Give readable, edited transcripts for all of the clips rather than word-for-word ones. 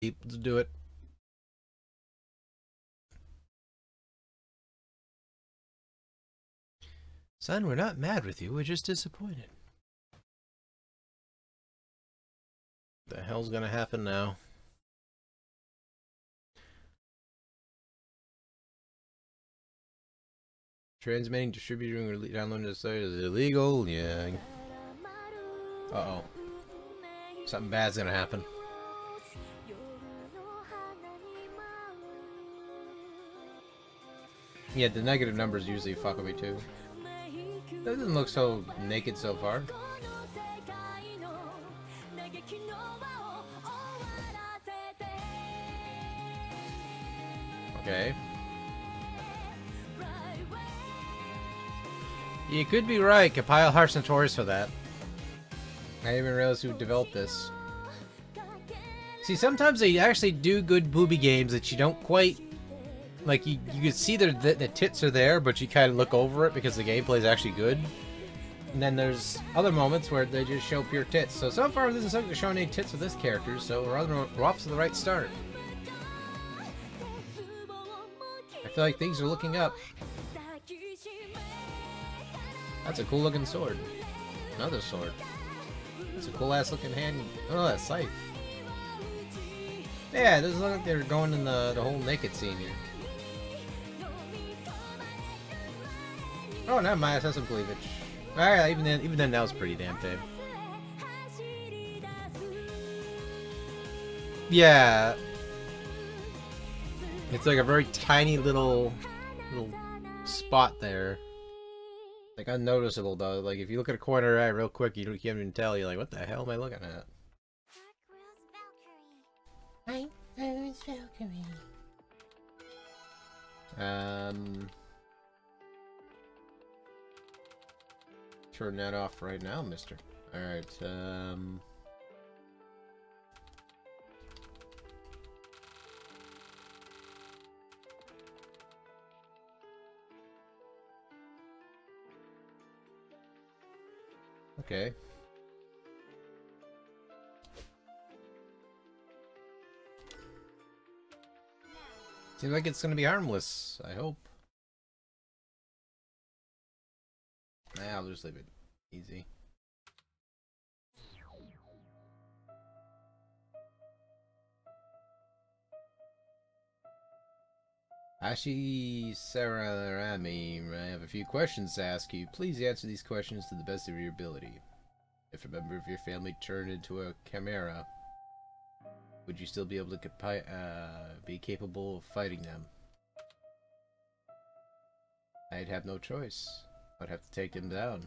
Let's do it. Son, we're not mad with you. We're just disappointed. The hell's gonna happen now? Transmitting, distributing, or downloading the site is illegal? Yeah. Uh-oh. Something bad's gonna happen. Yeah, the negative numbers usually fuck with me too. That doesn't look so naked so far. Okay. You could be right. Compile Hearts Notorious for that. I didn't even realize who developed this. See, sometimes they actually do good booby games that you don't quite... Like, you can see the tits are there, but you kind of look over it because the gameplay is actually good. And then there's other moments where they just show pure tits. So far, this isn't showing any tits with this character, so we're off to the right start. I feel like things are looking up. That's a cool looking sword. Another sword. That's a cool ass looking hand. Oh, that scythe. Yeah, it doesn't look like they're going in the whole naked scene here. Oh, never mind. That's some cleavage. Alright, even then, that was pretty damn tame. Yeah. It's like a very tiny little spot there. Like, unnoticeable, though. Like, if you look at a corner eye real quick, you can't even tell. You're like, what the hell am I looking at? Dark Rose Valkyrie. Turn that off right now, mister. Alright, okay. Seems like it's gonna be harmless, I hope. Nah, I'll just leave it easy. Ashi Sararami, I have a few questions to ask you. Please answer these questions to the best of your ability. If a member of your family turned into a chimera, would you still be able to be capable of fighting them? I'd have no choice. I'd have to take them down.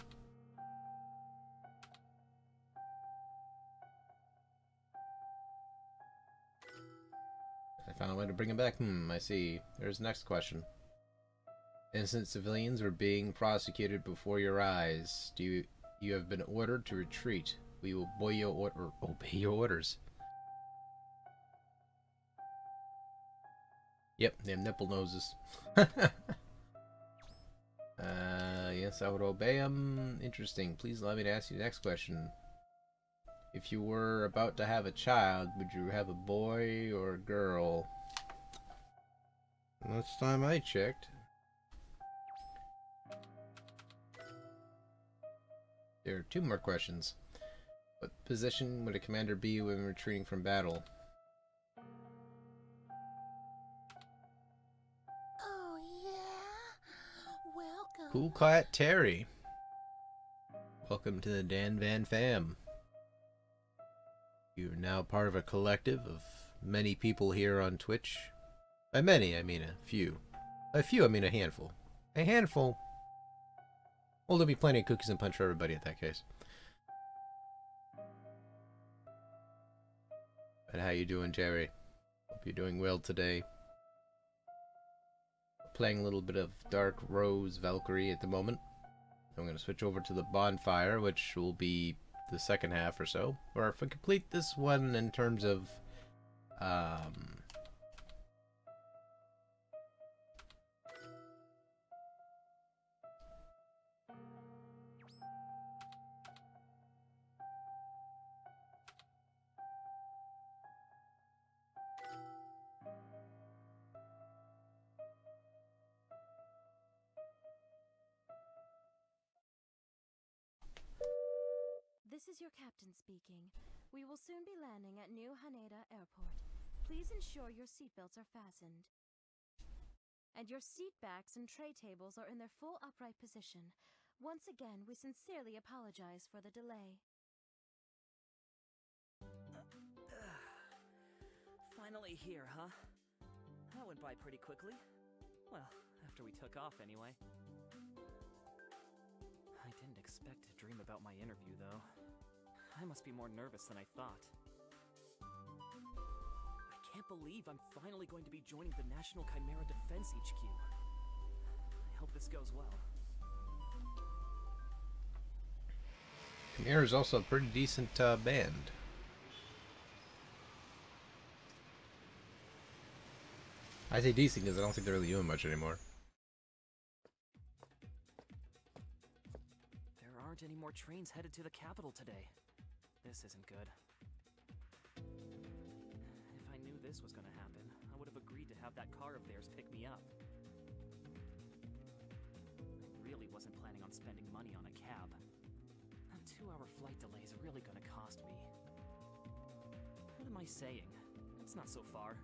I found a way to bring him back. I see. There's the next question. Innocent civilians were being prosecuted before your eyes. You have been ordered to retreat. We will obey your orders. Yep, they have nipple noses. Yes, I would obey them. Interesting. Please allow me to ask you the next question. If you were about to have a child, would you have a boy or a girl? Last time I checked. There are 2 more questions. What position would a commander be when retreating from battle? Oh yeah, welcome. Cool Cat Terry. Welcome to the DanVanDam. You're now part of a collective of many people here on Twitch. By many, I mean a few. By few, I mean a handful. A handful. Well, there'll be plenty of cookies and punch for everybody in that case. But how you doing, Jerry? Hope you're doing well today. Playing a little bit of Dark Rose Valkyrie at the moment. I'm going to switch over to the bonfire, which will be the second half or so. Or if I complete this one in terms of this is your captain speaking. We will soon be landing at New Haneda Airport. Please ensure your seatbelts are fastened. And your seat backs and tray tables are in their full upright position. Once again, we sincerely apologize for the delay. Finally here, huh? That went by pretty quickly. Well, after we took off anyway. I didn't expect to dream about my interview, though. I must be more nervous than I thought. I can't believe I'm finally going to be joining the National Chimera Defense HQ. I hope this goes well. Chimera is also a pretty decent band. I say decent because I don't think they're really doing much anymore. There aren't any more trains headed to the capital today. This isn't good. If I knew this was going to happen, I would have agreed to have that car of theirs pick me up. I really wasn't planning on spending money on a cab. A 2-hour flight delay is really going to cost me. What am I saying? It's not so far.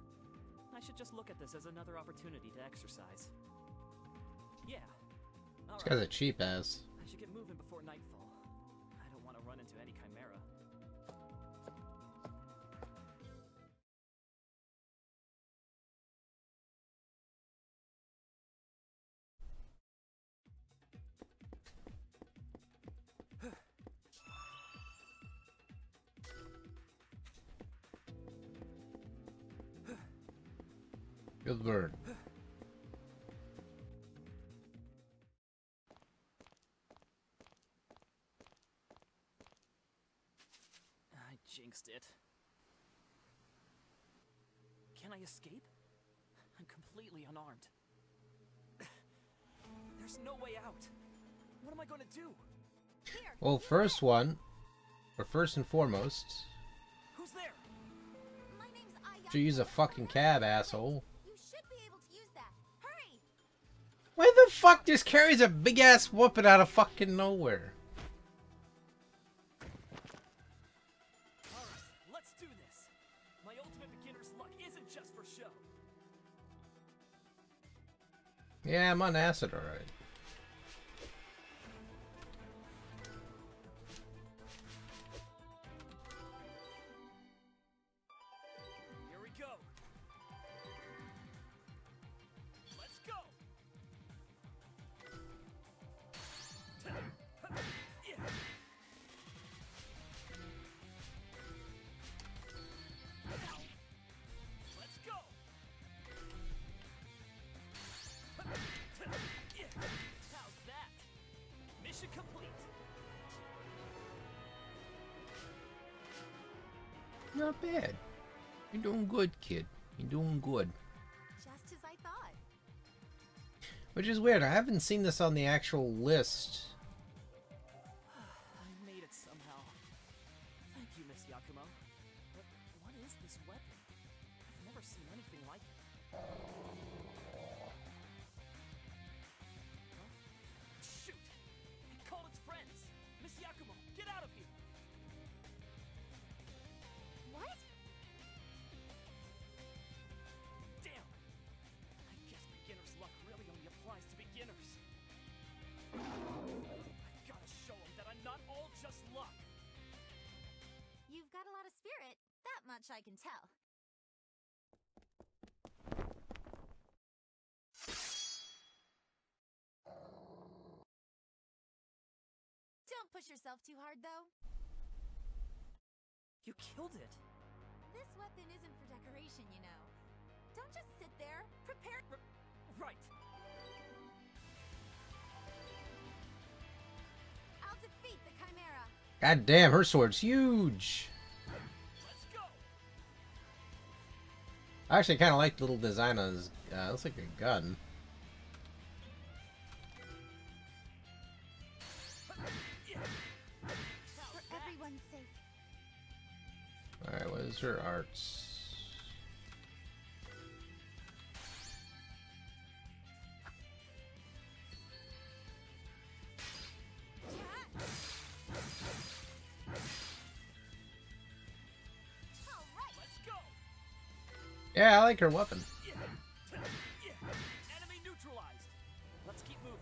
I should just look at this as another opportunity to exercise. Yeah. This guy's a cheap ass. I should get moving before nightfall. I don't want to run into any Chimera. Good bird. I jinxed it. Can I escape? I'm completely unarmed. There's no way out. What am I going to do? Well, first and foremost, Who's there? My name's Aya. you use a fucking cab, asshole. You should be able to use that. Hurry! Why the fuck just carries a big ass whooping out of fucking nowhere? Alright, let's do this. My ultimate beginner's luck isn't just for show. Yeah, I'm on acid, alright. Here we go. Let's go. Let's go. How's that? Mission complete. Not bad. You're doing good, kid. You're doing good. Just as I thought. Which is weird. I haven't seen this on the actual list. I made it somehow. Thank you, Miss Yakumo. But what is this weapon? I've never seen anything like it. Huh? Shoot! It called its friends! Miss Yakumo, get out of here! What? Damn! I guess beginner's luck really only applies to beginners. I've got to show them that I'm not all just luck. You've got a lot of spirit. That much I can tell. Don't push yourself too hard, though. You killed it! This weapon isn't for decoration, you know. Don't just sit there. Prepare. Right! I'll defeat the Chimera. God damn, her sword's huge. Let's go! I actually kind of like the little design on his. Looks like a gun. For everyone's sake. Alright, what is her arts? Yeah, I like her weapon. Enemy neutralized. Let's keep moving.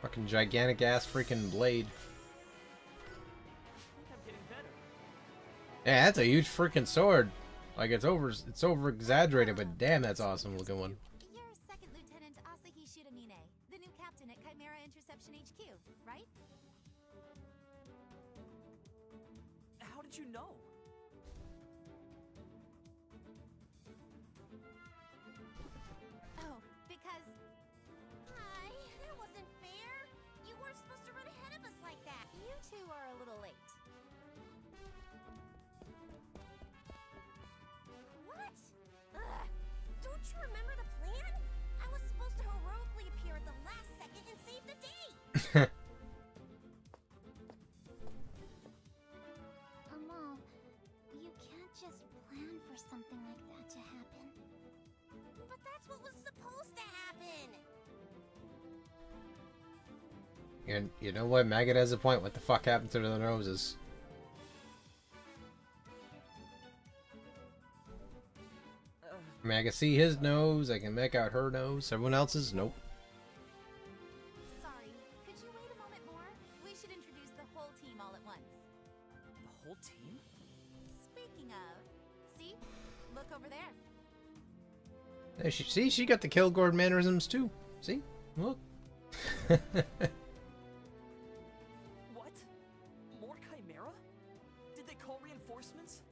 Fucking gigantic ass freaking blade. I think I'm getting better. Yeah, that's a huge freaking sword. Like it's over exaggerated, but damn, that's awesome looking one. You're Second Lieutenant Asahi Shiramine, the new captain at Chimera Interception HQ, right? How did you know? Oh, because... Hi, that wasn't fair. You weren't supposed to run ahead of us like that. You two are a little late. What? Ugh. Don't you remember the plan? I was supposed to heroically appear at the last second and save the day. Amal, you can't just plan for something like that to happen. But that's what was supposed to happen. And you know what? Maggot has a point. What the fuck happened to the noses? I mean, I can see his nose. I can make out her nose. Everyone else's, nope. Sorry, could you wait a moment more? We should introduce the whole team all at once. The whole team? Speaking of, see? Look over there. There, see, she got the Kilgore mannerisms too. See, look. What? More Chimera? Did they call reinforcements?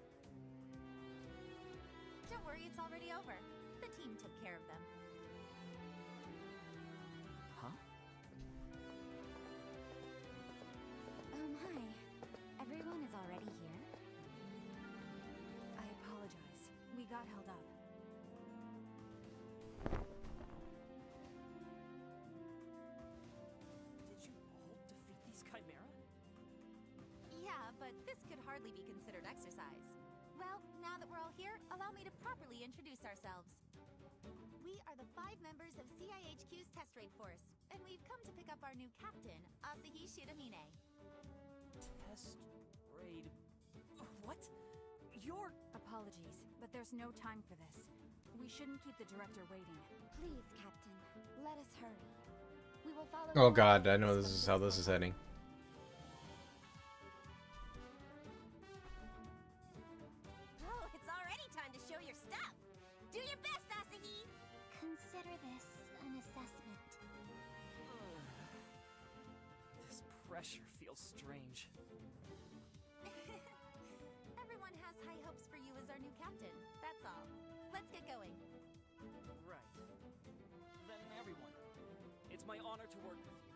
Don't worry, it's already over. The team took care of them. Huh? Hi. Everyone is already here? I apologize. We got held up. Did you all defeat these Chimera? Yeah, but this could hardly be considered exercise. Well, now that we're all here, allow me to properly introduce ourselves. We are the 5 members of CIHQ's test raid force, and we've come to pick up our new captain, Asahi Shiramine. Test raid. What? You're. Apologies, but there's no time for this. We shouldn't keep the director waiting. Please, Captain, let us hurry. We will follow. Oh god, I know this is how this is heading. Oh, it's already time to show your stuff. Do your best, Asahi. Consider this an assessment. This pressure feels strange. Everyone has high hopes for you as our new captain. That's all. Let's get going. Right. Then everyone. It's my honor to work with you.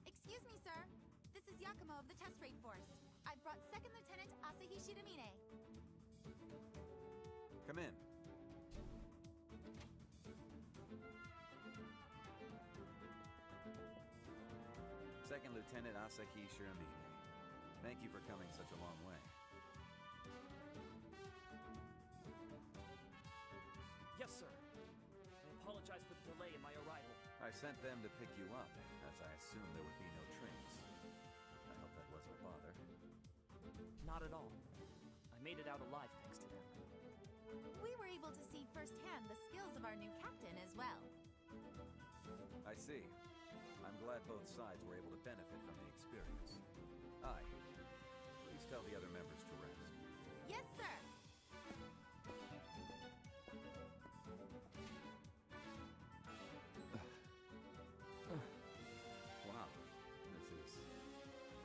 Excuse me, sir. This is Yakumo of the test raid force. I've brought Second Lieutenant Asahi Shiramine. Come in. Second Lieutenant Asahi Shiramine. Thank you for coming such a long way. Yes, sir. I apologize for the delay in my arrival. I sent them to pick you up, as I assumed there would be no trains. I hope that wasn't a bother. Not at all. I made it out alive thanks to them. We were able to see firsthand the skills of our new captain as well. I see. I'm glad both sides were able to benefit from the experience. Aye. Please tell the other members to rest. Yes, sir. Wow. This is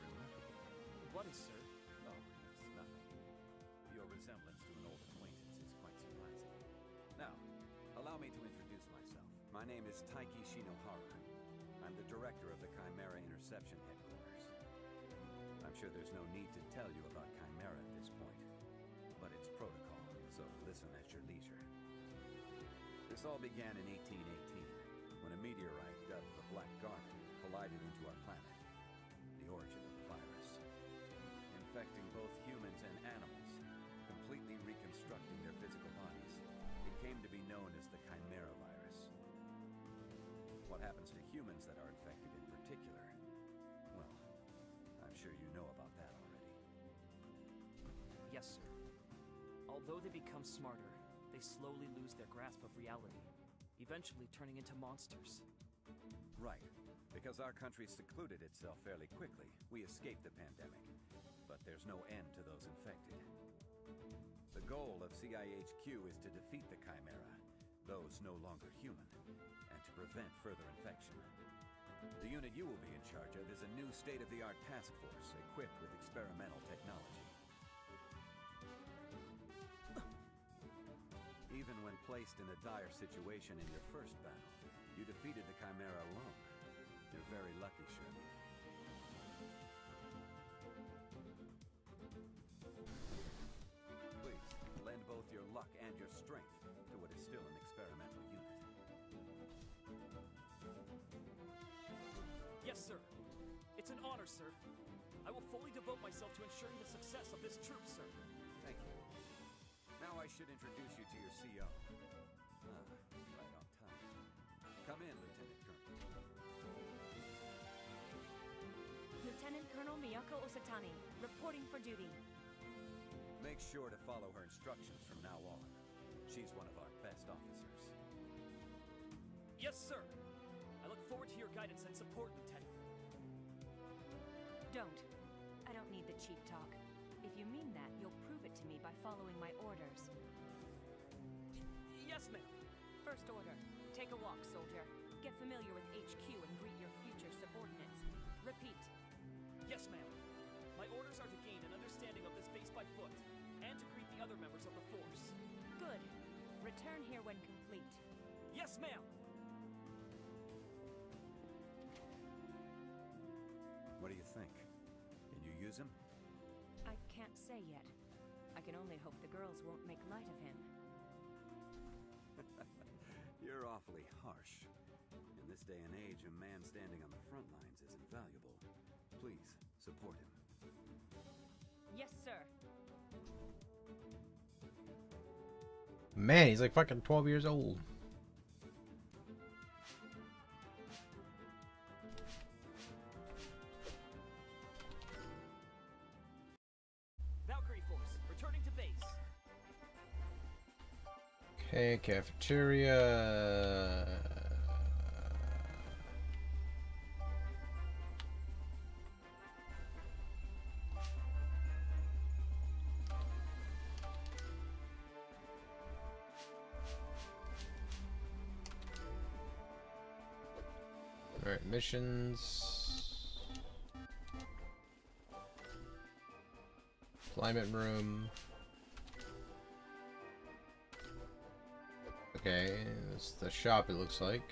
remarkable. What is, sir? Oh, it's nothing. Your resemblance to an old acquaintance is quite surprising. Now, allow me to introduce myself. My name is Taiki Shinohara. I'm the director of the Chimera Interception Headquarters. I'm sure there's no need to tell you about Chimera at this point, but it's protocol, so listen at your leisure. This all began in 1818, when a meteorite dubbed the Black Garnet collided into our planet, the origin of the virus. Infecting both humans and animals, completely reconstructing their physical bodies, it came to be known as the Chimera Virus. What happens to humans that are infected in particular? Well, Yes, sir. Although they become smarter, they slowly lose their grasp of reality, eventually turning into monsters. Right. Because our country secluded itself fairly quickly, we escaped the pandemic. But there's no end to those infected. The goal of CIHQ is to defeat the Chimera, those no longer human, and to prevent further infection. The unit you will be in charge of is a new state-of-the-art task force equipped with experimental technology. Even when placed in a dire situation in your first battle, you defeated the Chimera alone. You're very lucky, Shirley. Please, lend both your luck and your strength to what is still an experimental unit. Yes, sir. It's an honor, sir. I will fully devote myself to ensuring the success of this troop, sir. Thank you. Now I should introduce you to your CO. Right on time. Come in, Lieutenant Colonel. Lieutenant Colonel Miyako Osatani, reporting for duty. Make sure to follow her instructions from now on. She's one of our best officers. Yes, sir. I look forward to your guidance and support, Lieutenant. Don't. I don't need the cheap talk. If you mean that, you'll prove it to me by following my orders. Yes, ma'am. First order. Take a walk, soldier. Get familiar with HQ and greet your future subordinates. Repeat. Yes, ma'am. My orders are to gain an understanding of this base by foot, and to greet the other members of the force. Good. Return here when complete. Yes, ma'am! What do you think? Can you use him? I can't say yet. I can only hope the girls won't make light of him. You're awfully harsh. In this day and age, a man standing on the front lines is invaluable. Please, support him. Yes, sir. Man, he's like fucking 12 years old. Valkyrie Force, returning to base. Okay, cafeteria. Alright, missions. Climate room. Okay, this is the shop, it looks like.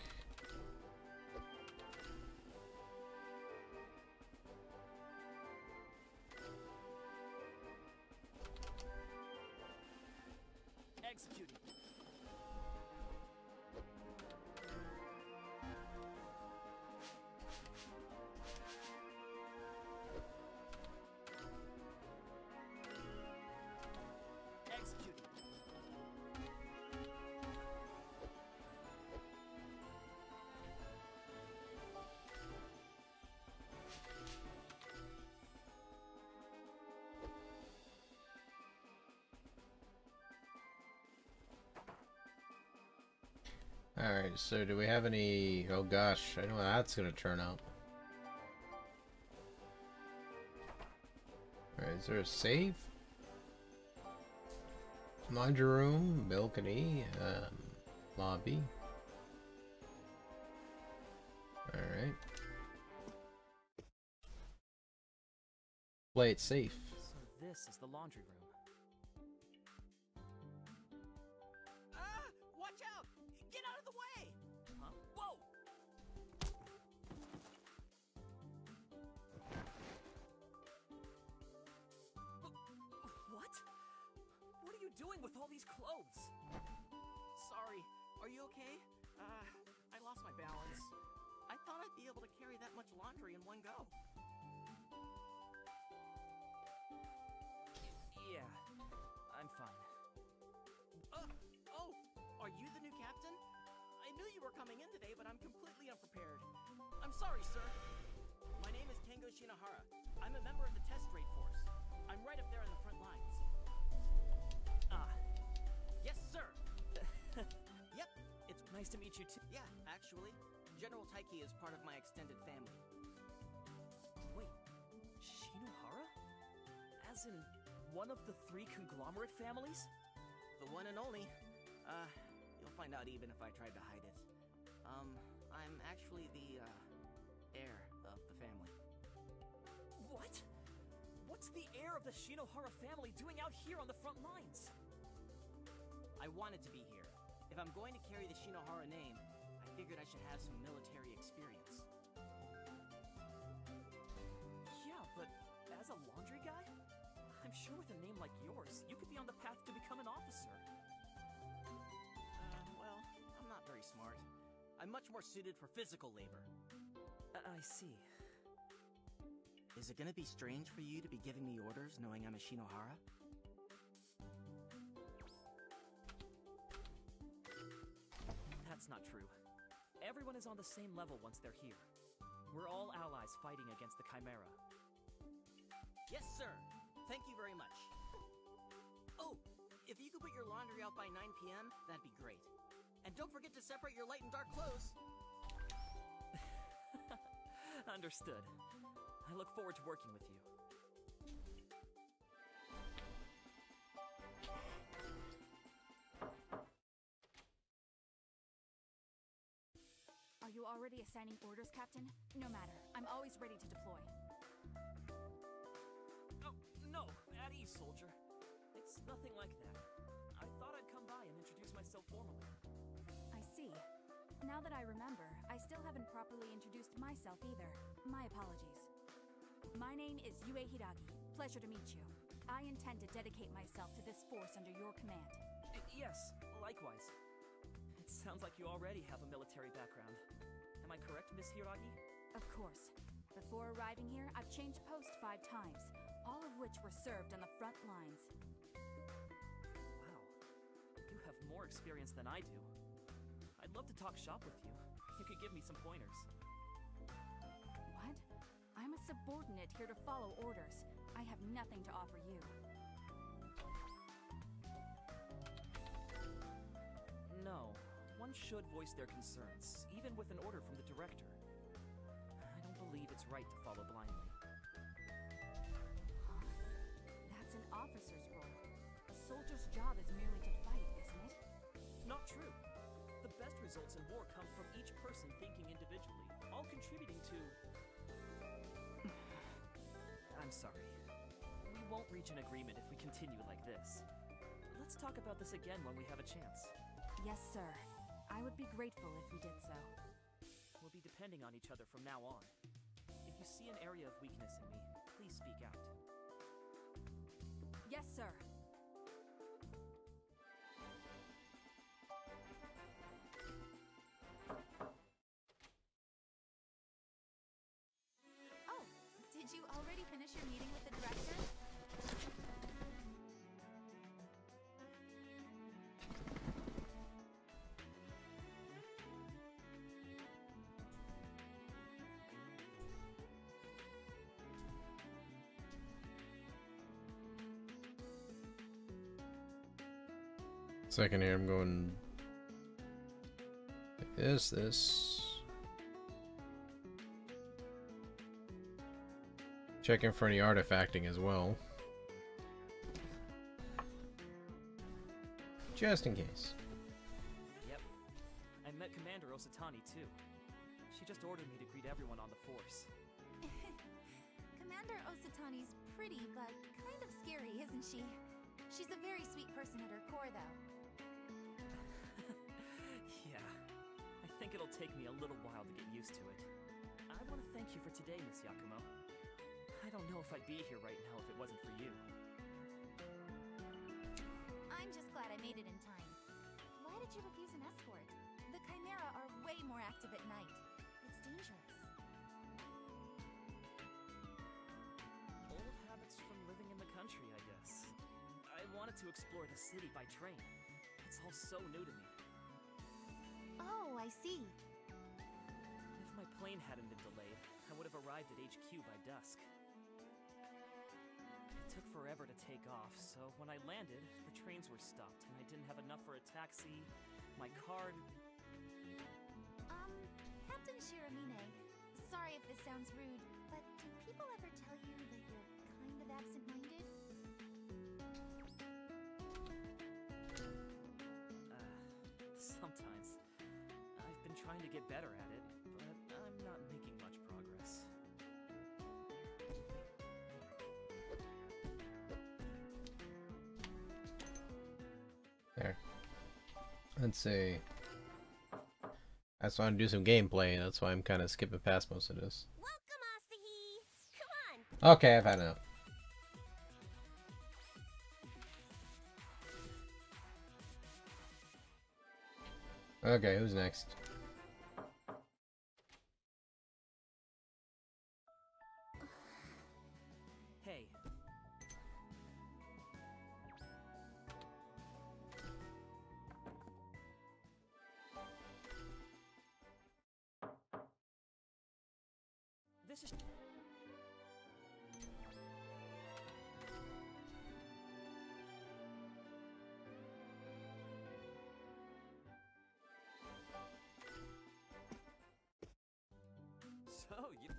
Executing. Executing. Alright, so do we have any... Oh gosh, I know how that's gonna turn out. Alright, is there a save? Laundry room, balcony, lobby. Alright. Play it safe. So this is the laundry room. Watch out! Get out of the way! Huh? Whoa! What? What are you doing with all these clothes? Sorry, are you okay? I lost my balance. I thought I'd be able to carry that much laundry in one go. Yeah, I'm fine. Oh! Are you the new captain? I knew you were coming in today, but I'm completely unprepared. I'm sorry, sir. My name is Kengo Shinohara. I'm a member of the test raid force. I'm right up there in the front lines. Nice to meet you too. Yeah, actually. General Taiki is part of my extended family. Wait, Shinohara? As in, one of the 3 conglomerate families? The one and only. You'll find out even if I tried to hide it. I'm actually the, heir of the family. What? What's the heir of the Shinohara family doing out here on the front lines? I wanted to be here. If I'm going to carry the Shinohara name, I figured I should have some military experience. Yeah, but as a laundry guy? I'm sure with a name like yours, you could be on the path to become an officer. Well, I'm not very smart. I'm much more suited for physical labor. I see. Is it gonna be strange for you to be giving me orders knowing I'm a Shinohara? That's not true. Everyone is on the same level once they're here. We're all allies fighting against the Chimera. Yes, sir. Thank you very much. Oh, if you could put your laundry out by 9 p.m., that'd be great. And don't forget to separate your light and dark clothes. Understood. I look forward to working with you. Are you already assigning orders, Captain? No matter. I'm always ready to deploy. Oh, no. At ease, soldier. It's nothing like that. I thought I'd come by and introduce myself formally. I see. Now that I remember, I still haven't properly introduced myself either. My apologies. My name is Yue Hiragi. Pleasure to meet you. I intend to dedicate myself to this force under your command. Yes, likewise. It sounds like you already have a military background. Am I correct, Miss Hiragi? Of course. Before arriving here, I've changed post 5 times, all of which were served on the front lines. Wow. You have more experience than I do. I'd love to talk shop with you. You could give me some pointers. What? I'm a subordinate here to follow orders. I have nothing to offer you. No. One should voice their concerns, even with an order from the director. I don't believe it's right to follow blindly. That's an officer's role. A soldier's job is merely to fight, isn't it? Not true. The best results in war come from each person thinking individually, all contributing to... I'm sorry. We won't reach an agreement if we continue like this. Let's talk about this again when we have a chance. Yes, sir. I would be grateful if we did so. We'll be depending on each other from now on. If you see an area of weakness in me, please speak out. Yes, sir. Oh, did you already finish your meeting with the director? Second here, I'm going. Is this? Checking for any artifacting as well, just in case. Yep. I met Commander Osatani too. She just ordered me to greet everyone on the force. Commander Osatani's pretty, but kind of scary, isn't she? She's a very sweet person at her core, though. Yeah. I think it'll take me a little while to get used to it. I want to thank you for today, Miss Yakumo. I don't know if I'd be here right now if it wasn't for you. I'm just glad I made it in time. Why did you refuse an escort? The Chimera are way more active at night. It's dangerous. Old habits from living in the country, I guess. I wanted to explore the city by train. It's all so new to me. Oh, I see. If my plane hadn't been delayed, I would have arrived at HQ by dusk. It took forever to take off, so when I landed, the trains were stopped, and I didn't have enough for a taxi, my card... Captain Shiramine, sorry if this sounds rude, but do people ever tell you that you're kind of absent-minded? Sometimes. I've been trying to get better at it, but I'm not making much progress. There. Let's see. I just want to do some gameplay, that's why I'm kind of skipping past most of this. Welcome, Asahi! Come on! Okay, I've had enough. Okay, who's next? Hey. This is... So, you...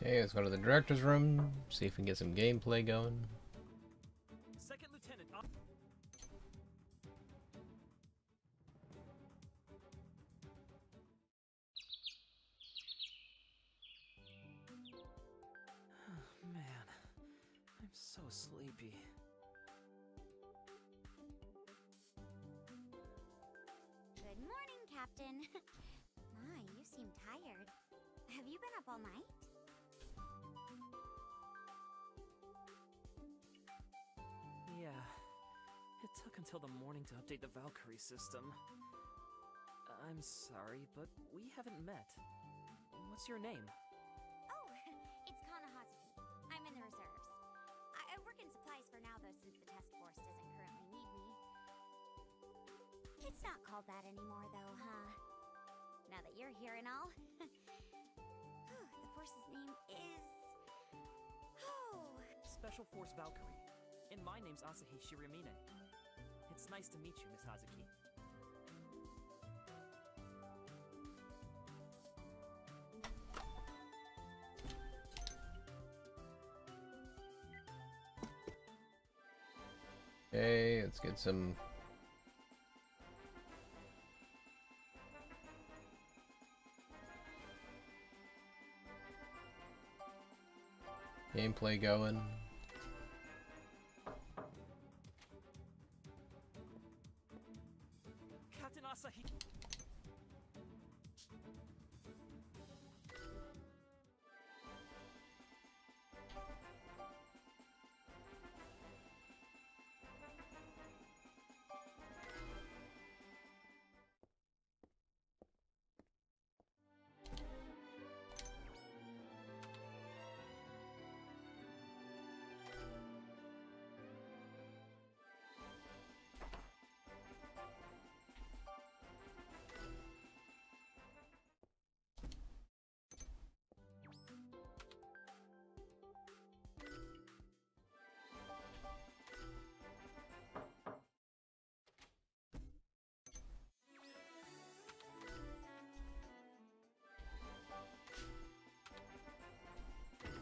Okay, let's go to the director's room, see if we can get some gameplay going. Second Lieutenant... Man, I'm so sleepy. Good morning, Captain. My, you seem tired. Have you been up all night? Yeah, it took until the morning to update the Valkyrie system. I'm sorry, but we haven't met. What's your name? Oh, it's Kanahazuki. I'm in the reserves. I work in supplies for now, though, since the task force doesn't currently need me. It's not called that anymore, though, huh? Now that you're here and all. The force's name is... Oh... Special Force Valkyrie. And my name's Asahi Shiramine. It's nice to meet you, Miss Hazuki. Okay, let's get some gameplay going. Captain Asahi.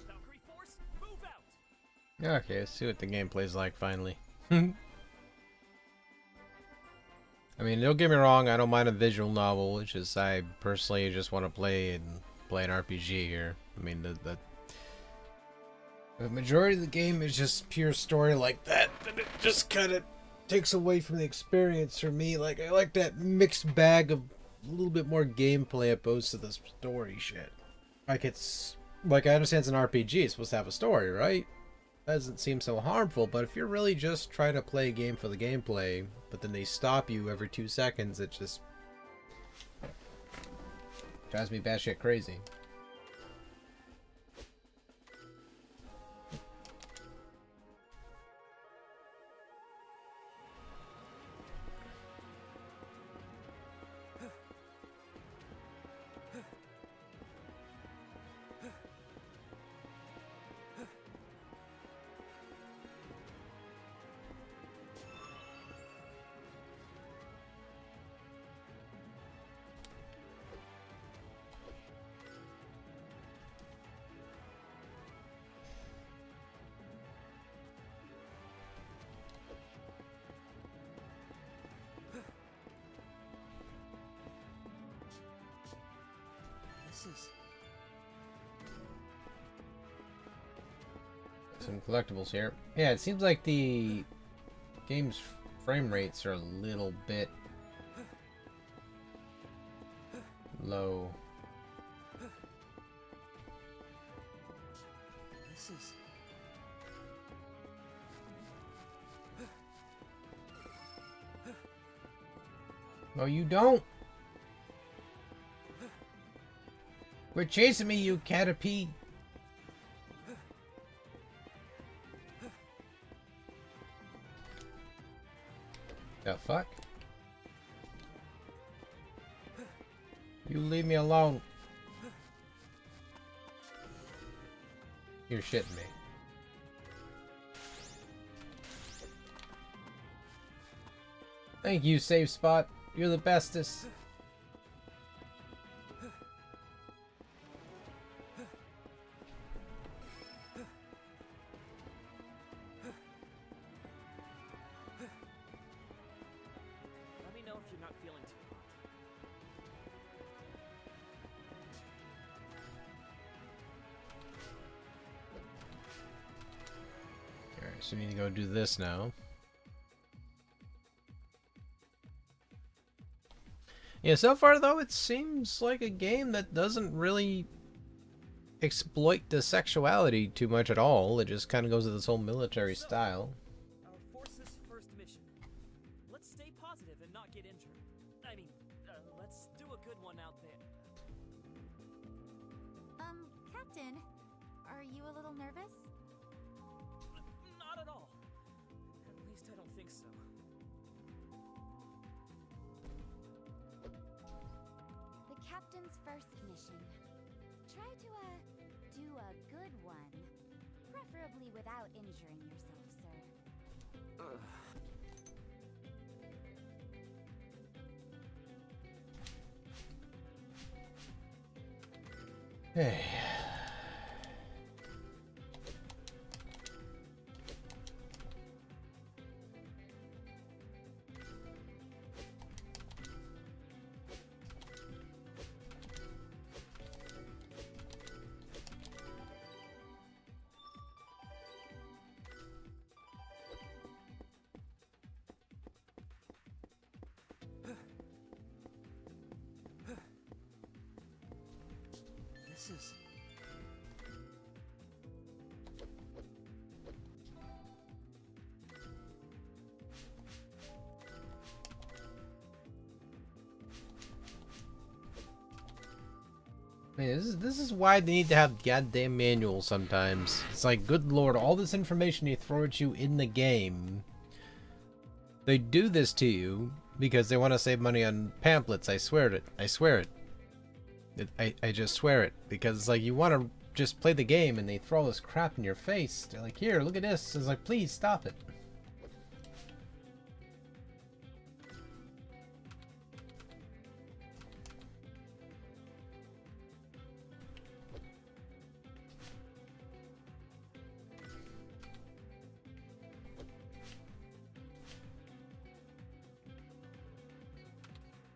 Valkyrie Force, move out! Okay, let's see what the gameplay's like finally. I mean, don't get me wrong, I don't mind a visual novel, it's just I personally just want to play an RPG here. I mean, the majority of the game is just pure story like that, and it just kind of takes away from the experience for me. Like, I like that mixed bag of a little bit more gameplay opposed to the story shit. Like, it's... Like, I understand it's an RPG, it's supposed to have a story, right? Doesn't seem so harmful, but if you're really just trying to play a game for the gameplay, but then they stop you every 2 seconds, it just drives me batshit crazy. This is... Some collectibles here. Yeah, it seems like the game's frame rates are a little bit low. This is... No, you don't. Quit chasing me, you caterpie. The fuck? You leave me alone. You're shitting me. Thank you, save spot. You're the bestest. Let me know if you're not feeling too hot. Alright, so we need to go do this now. Yeah, so far though, it seems like a game that doesn't really exploit the sexuality too much at all. It just kind of goes with this whole military style. Our force's first mission. Let's stay positive and not get injured. I mean, let's do a good one out there. Captain, are you a little nervous? Not at all. At least I don't think so. The captain's first mission. Try to, do a good one. Preferably without injuring yourself, sir. Hey. This is... Man, this is why they need to have goddamn manuals sometimes. It's like, good lord, all this information they throw at you in the game. They do this to you because they want to save money on pamphlets. I swear it. I swear it. I just swear it. Because it's like, you want to just play the game and they throw all this crap in your face. They're like, here, look at this. It's like, please stop it.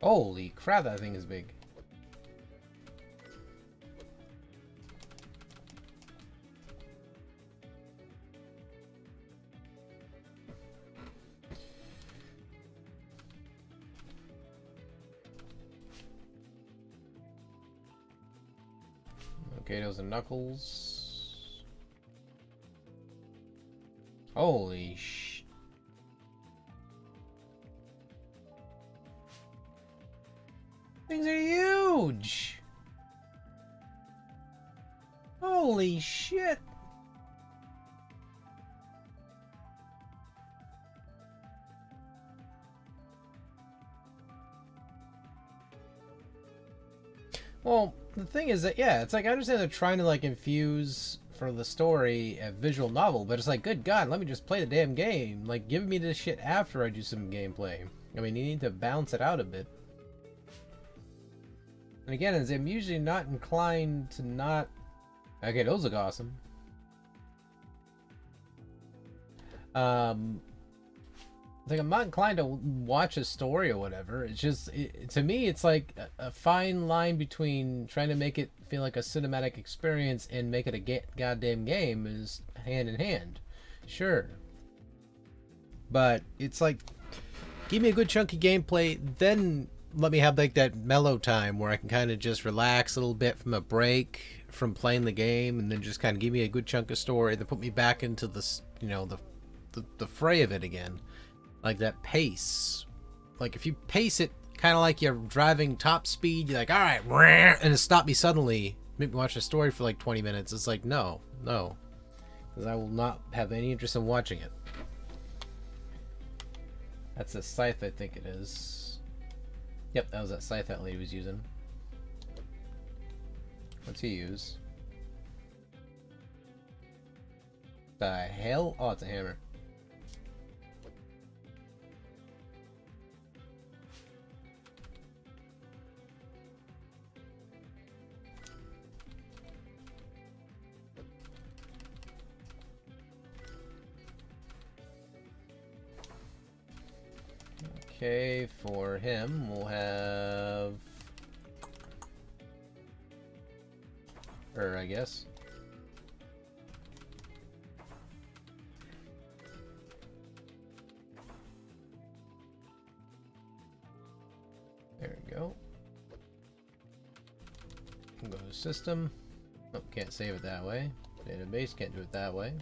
Holy crap, that thing is big. Okay, those are Knuckles. Holy sh... Things are huge! Holy shit! Well, the thing is that, yeah, it's like, I understand they're trying to, like, infuse for the story a visual novel, but it's like, good god, let me just play the damn game. Like, give me this shit after I do some gameplay. I mean, you need to balance it out a bit. And again, as I'm usually not inclined to not... Okay, those look awesome. like, I'm not inclined to watch a story or whatever. It's just, to me, it's like a fine line between trying to make it feel like a cinematic experience and make it a goddamn game is hand in hand. Sure. But it's like, give me a good chunky gameplay, then let me have like that mellow time where I can kind of just relax a little bit from a break from playing the game, and then just kind of give me a good chunk of story, then put me back into this, you know, the fray of it again. Like that pace. Like if you pace it kind of like you're driving top speed, you're like, all right, and it stopped me suddenly, make me watch a story for like 20 minutes. It's like, no, because I will not have any interest in watching it. That's a scythe, I think it is. Yep, that was that scythe that lady was using. What's he use? The hell? Oh, it's a hammer. Okay, for him, we'll have her, I guess. There we go. We'll go to system. Oh, can't save it that way. Database, can't do it that way.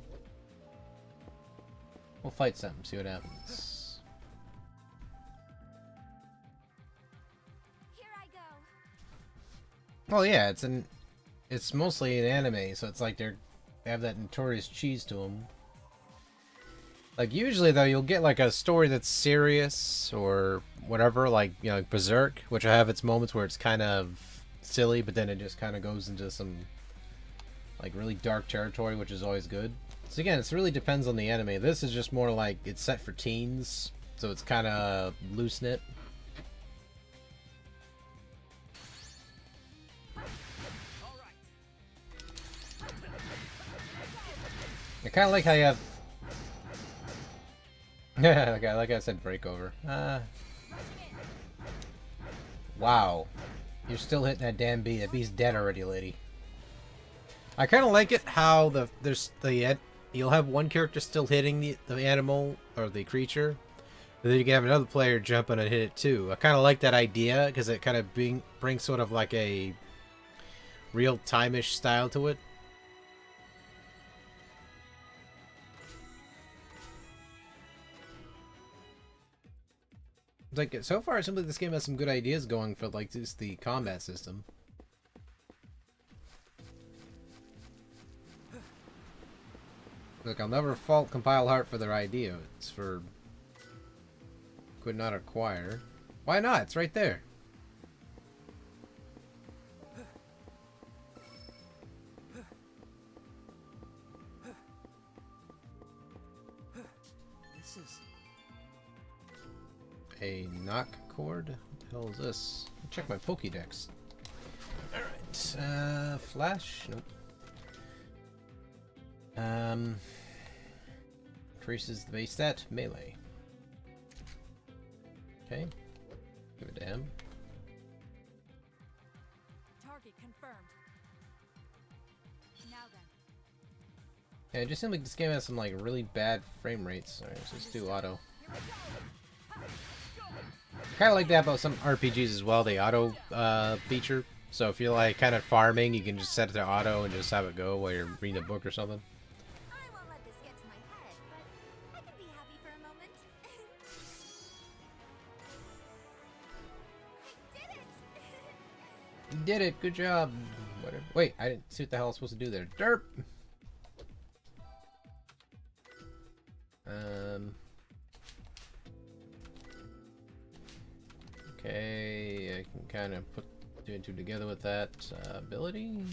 We'll fight something, see what happens. Well, yeah, it's mostly an anime, so it's like they have that notorious cheese to them. Like usually though, you'll get like a story that's serious or whatever, like, you know, like Berserk, which will have its moments where it's kind of silly, but then it just kind of goes into some like really dark territory, which is always good. So again, it really depends on the anime. This is just more like it's set for teens, so it's kind of loose-knit. I kind of like how you have... okay, like I said, breakover. Wow. You're still hitting that damn bee. That bee's dead already, lady. I kind of like it how you'll have one character still hitting the animal or the creature, and then you can have another player jump in and hit it too. I kind of like that idea because it kind of brings sort of like a real-time-ish style to it. Like, so far, it seems like this game has some good ideas going for, like, just the combat system. Look, I'll never fault Compile Heart for their idea. It's for... could not acquire. Why not? It's right there. This is... a knock chord? What the hell is this? Check my Pokédex. Alright, flash? Nope. Increases the base stat, melee. Okay. Give it to him. Target confirmed. Now then. Yeah, it just seems like this game has some like really bad frame rates. Alright, let's just do auto. Kind of like that about some RPGs as well, the auto feature. So if you're like kind of farming, you can just set it to auto and just have it go while you're reading a book or something. I won't let this get to my head, but I can be happy for a moment. I did it! You did it, good job. Whatever. Wait, I didn't see what the hell I was supposed to do there. Derp! Okay, I can kind of put two and two together with that ability.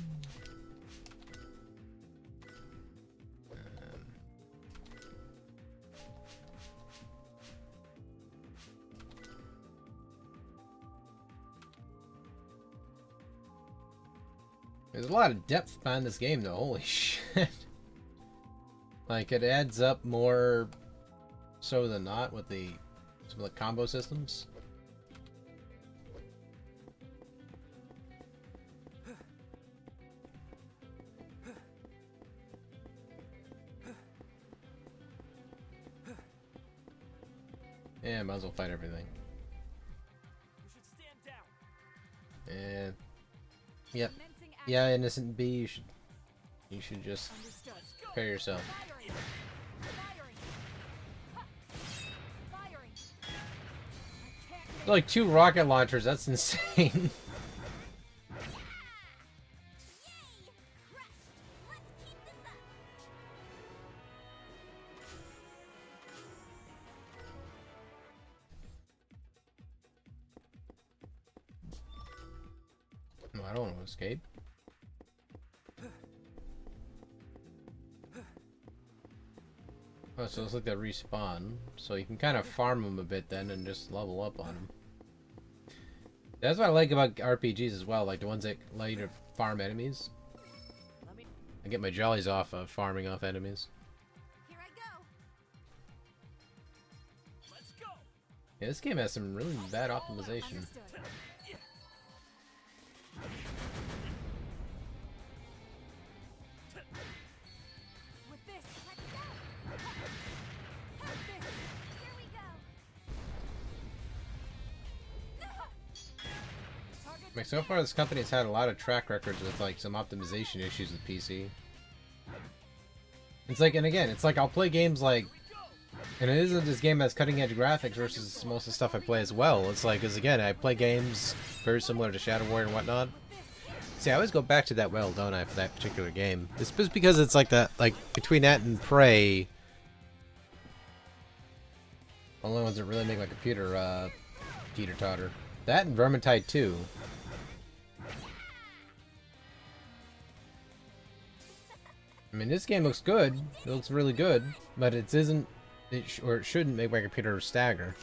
There's a lot of depth behind this game though, holy shit. Like, it adds up more so than not with the Some of the combo systems. Yeah, might as well fight everything. You should stand down. And yep. Yeah, innocent B, you should just Understood. prepare yourself. Firing. Firing. Ha. Firing. I can't Like 2 rocket launchers, that's insane. Yay! Crushed! Let's keep this up! No, I don't want to escape. Oh, so it's like they respawn. So you can kind of farm them a bit then and just level up on them. That's what I like about RPGs as well, like the ones that allow you to farm enemies. Let me. I get my jollies off of farming off enemies. Here I go! Let's go. Yeah, this game has some really bad optimization. Understood. With this, Let's go! with this. Here we go! Target Like, so far this company's had a lot of track records with like some optimization issues with PC. It's like, and again, it's like I'll play games like, and it isn't this game has cutting edge graphics versus most of the stuff I play as well. It's like, as again, I play games very similar to Shadow Warrior and whatnot. See, I always go back to that well, don't I, for that particular game. It's just because it's like that, like, between that and Prey, only ones that really make my computer, teeter-totter. That and Vermintide 2. I mean, this game looks good. It looks really good, but it isn't, or it shouldn't make my computer stagger.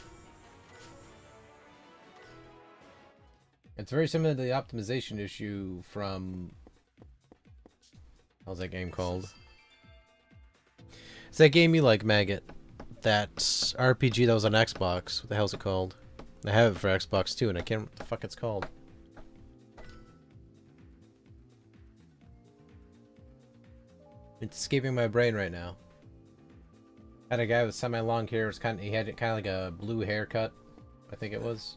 It's very similar to the optimization issue from... How's that game called? It's that game you like, Maggot. That RPG that was on Xbox. What the hell's it called? I have it for Xbox too, and I can't remember what the fuck it's called. It's escaping my brain right now. Had a guy with semi-long hair. It's kind of, he had kind of like a blue haircut, I think it was.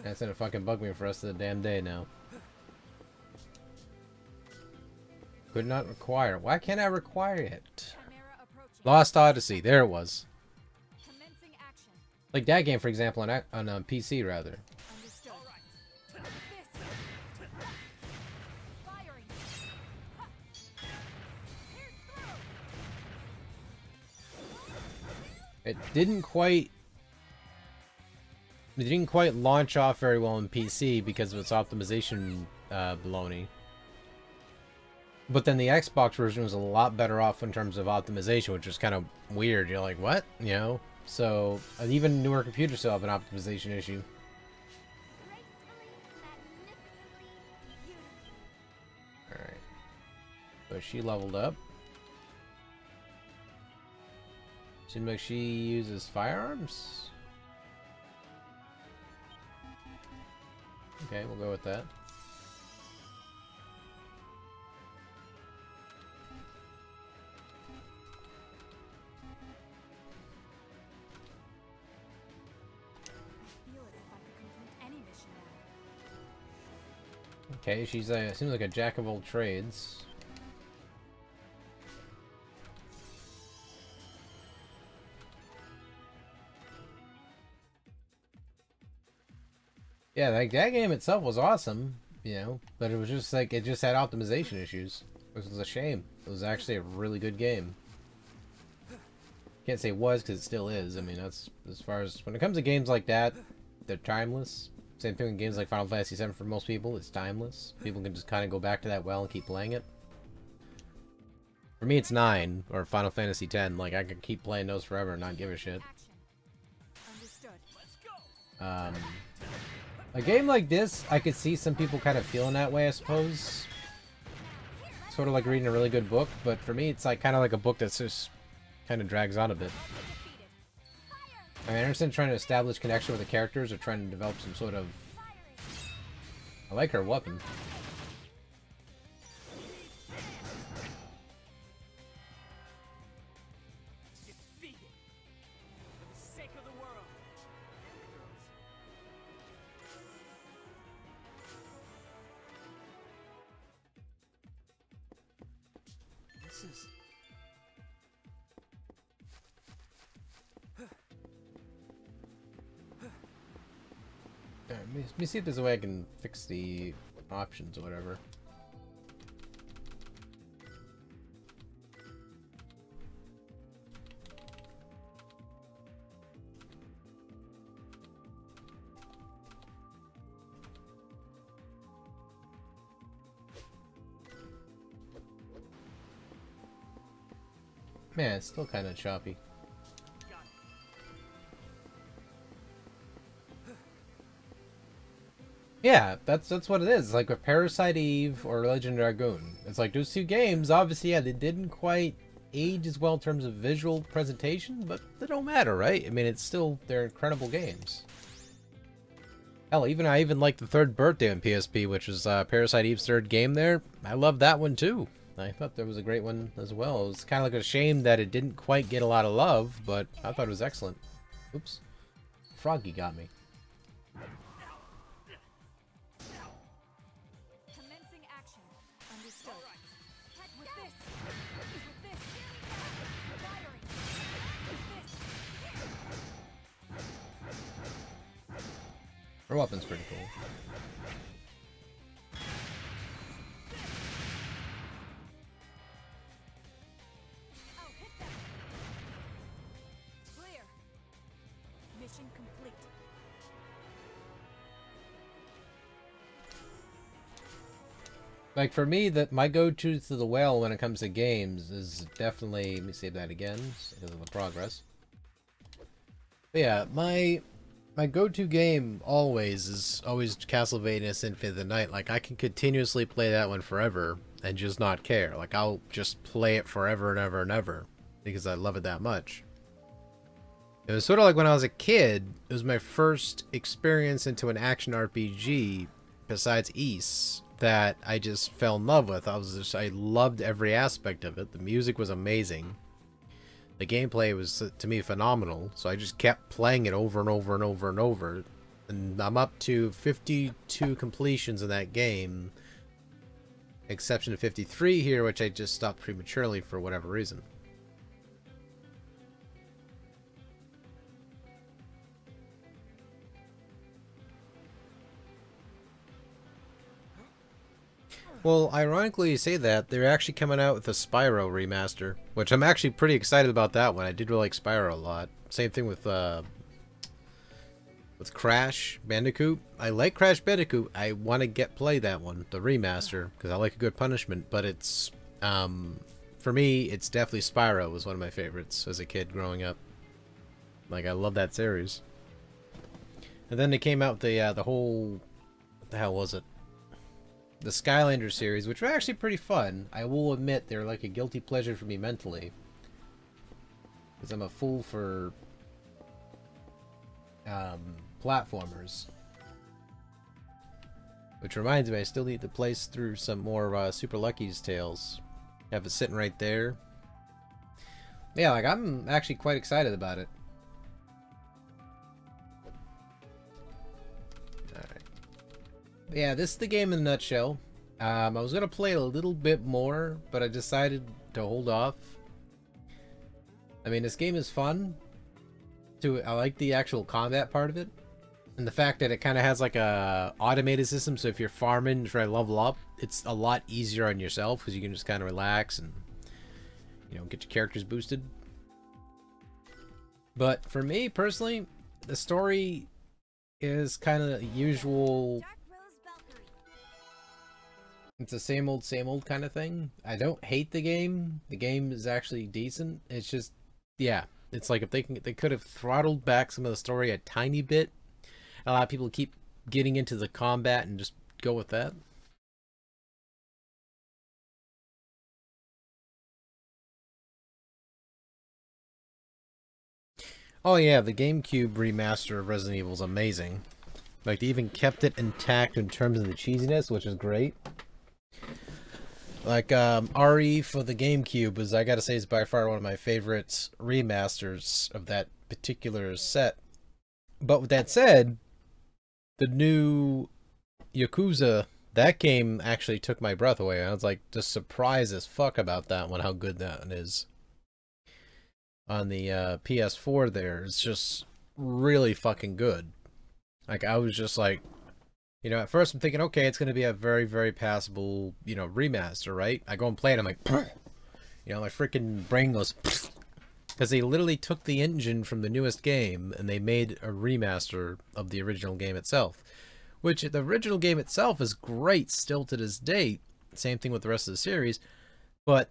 That's gonna fucking bug me for the rest of the damn day now. Could not require. Why can't I require it? Chimera approaching. Lost Odyssey. There it was. Commencing action. Like that game, for example, on PC rather. Understood. With this. Firing. Ha. Here's through. It didn't quite. It didn't quite launch off very well on PC because of its optimization baloney. But then the Xbox version was a lot better off in terms of optimization, which was kind of weird. You're like, what? You know? So, even newer computers still have an optimization issue. Gracefully, magnificently, beautifully. Alright. So she leveled up. Seems like she uses firearms. Okay, we'll go with that. I feel as if I could complete any mission now. Okay, she's seems like a jack of all trades. Yeah, like that game itself was awesome, you know, but it was just like it just had optimization issues, which was a shame. It was actually a really good game. Can't say it was because it still is. I mean, that's as far as when it comes to games like that, they're timeless. Same thing with games like Final Fantasy VII for most people, it's timeless. People can just kind of go back to that well and keep playing it. For me, it's 9 or Final Fantasy X. Like I could keep playing those forever and not give a shit. Action. Understood. Let's go. A game like this, I could see some people kind of feeling that way, I suppose. sort of like reading a really good book, but for me, it's like kind of like a book that's just kind of drags on a bit. I mean, I understand trying to establish connection with the characters or trying to develop some sort of... I like her weapon. Let me see if there's a way I can fix the options or whatever. Man, it's still kind of choppy. Yeah, that's what it is. It's like a Parasite Eve or Legend Dragoon. It's like those two games, obviously, yeah, they didn't quite age as well in terms of visual presentation, but they don't matter, right? I mean, it's still, they're incredible games. Hell, I even like the third birthday on PSP, which was Parasite Eve's third game there. I love that one too. I thought that was a great one as well. It was kind of like a shame that it didn't quite get a lot of love, but I thought it was excellent. Oops. Froggy got me. Commencing action. Understood. With this. Firing. With this. Her weapon's pretty cool. Complete. Like for me, that my go-to to the whale when it comes to games is definitely, let me save that again because of the progress. But yeah, my go-to game is always Castlevania Symphony of the Night. Like I can continuously play that one forever and just not care. Like I'll just play it forever and ever and ever because I love it that much. It was sort of like when I was a kid, it was my first experience into an action RPG besides Ys that I just fell in love with. I loved every aspect of it. The music was amazing. The gameplay was, to me, phenomenal. So I just kept playing it over and over and over and over. And I'm up to 52 completions in that game. Exception to 53 here, which I just stopped prematurely for whatever reason. Well, ironically you say that, they're actually coming out with a Spyro remaster, which I'm actually pretty excited about that one. I did really like Spyro a lot. Same thing with Crash Bandicoot. I like Crash Bandicoot. I want to play that one, the remaster, because I like a good punishment, but it's, for me, it's definitely Spyro was one of my favorites as a kid growing up. Like, I love that series. And then they came out with the whole, what the hell was it? The Skylander series, which were actually pretty fun. I will admit they're like a guilty pleasure for me mentally, because I'm a fool for platformers. Which reminds me, I still need to play through some more Super Lucky's Tales. Have it sitting right there. Yeah, like I'm actually quite excited about it. Yeah, this is the game in a nutshell. I was going to play a little bit more, but I decided to hold off. I mean, this game is fun. I like the actual combat part of it. And the fact that it kind of has like a automated system, so if you're farming, try to level up, it's a lot easier on yourself because you can just kind of relax and, you know, get your characters boosted. But for me, personally, the story is kind of usual. Dark Rose Valkyrie. It's the same old kind of thing. I don't hate the game. The game is actually decent. It's just, yeah, it's like if they could have throttled back some of the story a tiny bit. A lot of people keep getting into the combat and just go with that. Oh yeah, the GameCube remaster of Resident Evil is amazing. Like, they even kept it intact in terms of the cheesiness, which is great. Like, RE for the GameCube was, I gotta say, is by far one of my favorite remasters of that particular set. But with that said, the new Yakuza, that game actually took my breath away. I was like, just surprised as fuck about that one, how good that one is. On the PS4 there, it's just really fucking good. Like, I was just like, you know, at first I'm thinking, okay, it's going to be a very, very passable, you know, remaster, right? I go and play it, I'm like, you know, my freaking brain goes, because they literally took the engine from the newest game and they made a remaster of the original game itself. Which, the original game itself is great still to this date. Same thing with the rest of the series. But